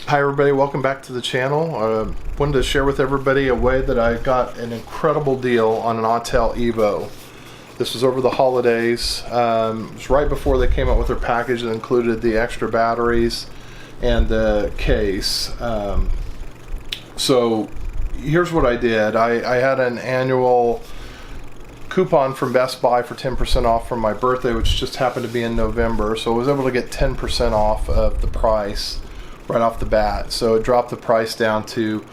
Hi everybody, welcome back to the channel. Wanted to share with everybody a way that I got an incredible deal on an Autel Evo. This was over the holidays. It was right before they came out with their package that included the extra batteries and the case. So here's what I did. I had an annual coupon from Best Buy for 10% off from my birthday, which just happened to be in November. So I was able to get 10% off of the price right off the bat. So it dropped the price down to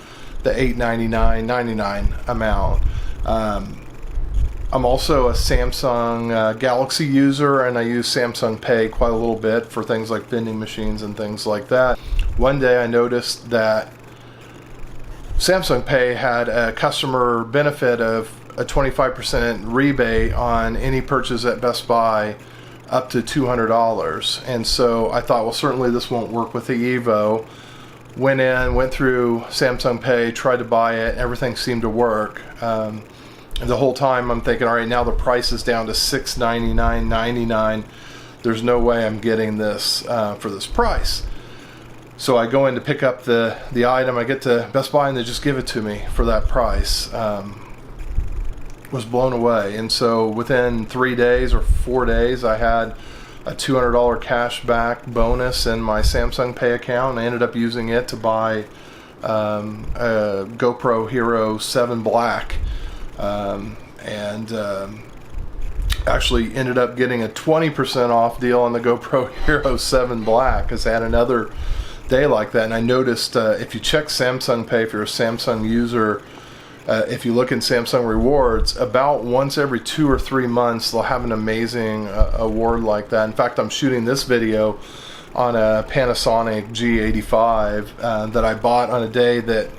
the $899.99 amount. I'm also a Samsung Galaxy user, and I use Samsung Pay quite a little bit for things like vending machines and things like that. One day I noticed that Samsung Pay had a customer benefit of a 25% rebate on any purchase at Best Buy up to $200, and so I thought, well, certainly this won't work with the Evo. Went through Samsung Pay, tried to buy it, everything seemed to work. And the whole time I'm thinking, all right, now the price is down to $699.99. There's no way I'm getting this for this price. So I go in to pick up the item. I get to Best Buy and they just give it to me for that price. Was blown away. And so within 3 days or 4 days, I had a $200 cash back bonus in my Samsung Pay account, and I ended up using it to buy a GoPro Hero 7 Black, and actually ended up getting a 20% off deal on the GoPro Hero 7 Black because I had another day like that. And I noticed if you check Samsung Pay, if you're a Samsung user, if you look in Samsung Rewards, about once every 2 or 3 months they'll have an amazing award like that. In fact, I'm shooting this video on a Panasonic G85 that I bought on a day that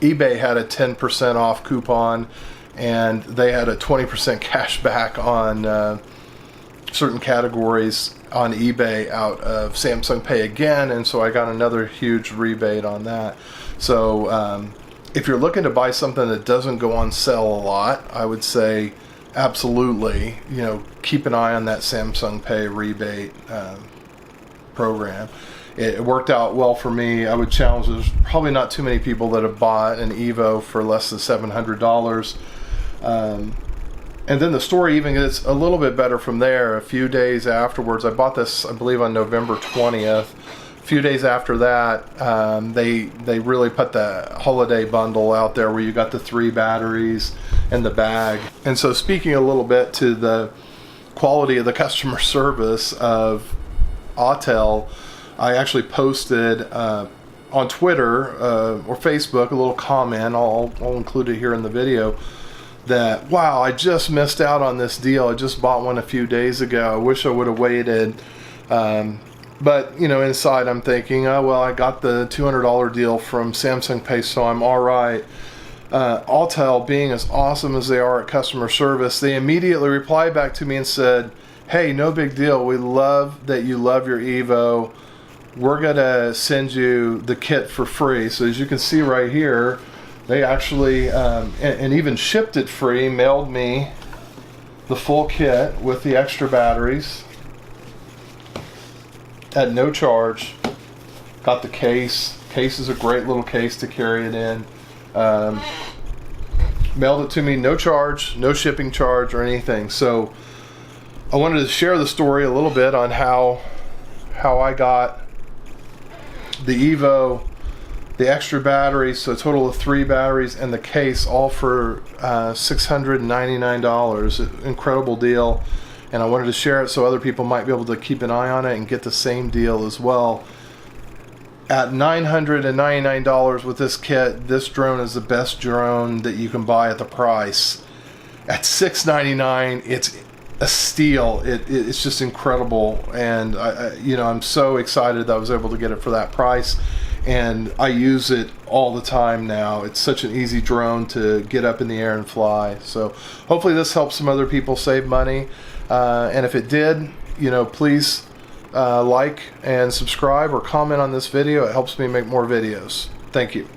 eBay had a 10% off coupon, and they had a 20% cash back on certain categories on eBay out of Samsung Pay again, and so I got another huge rebate on that. So if you're looking to buy something that doesn't go on sale a lot, I would say absolutely, keep an eye on that Samsung Pay rebate program. It worked out well for me. I would challenge, there's probably not too many people that have bought an Evo for less than $700. And then the story even gets a little bit better from there. A few days afterwards, I bought this, I believe, on November 20th. A few days after that, they really put the holiday bundle out there where you got the 3 batteries and the bag. And so, speaking a little bit to the quality of the customer service of Autel, I actually posted on Twitter or Facebook a little comment. I'll include it here in the video. That, wow, I just missed out on this deal. I just bought one a few days ago. I wish I would have waited. But, inside I'm thinking, oh, well, I got the $200 deal from Samsung Pay, so I'm all right. Autel, being as awesome as they are at customer service, they immediately replied back to me and said, hey, no big deal. We love that you love your Evo. We're going to send you the kit for free. So as you can see right here, they actually, and even shipped it free, mailed me the full kit with the extra batteries at no charge. Got the case. Case is a great little case to carry it in. Mailed it to me, no charge, no shipping charge or anything. So I wanted to share the story a little bit on how I got the Evo, the extra batteries, so a total of 3 batteries, and the case, all for $699. Incredible deal. And I wanted to share it so other people might be able to keep an eye on it and get the same deal as well. At $999 with this kit, this drone is the best drone that you can buy at the price. At $699, it's a steal. It's just incredible, and I'm so excited that I was able to get it for that price. And I use it all the time now. It's such an easy drone to get up in the air and fly. So hopefully this helps some other people save money. And if it did, please like and subscribe or comment on this video. It helps me make more videos. Thank you.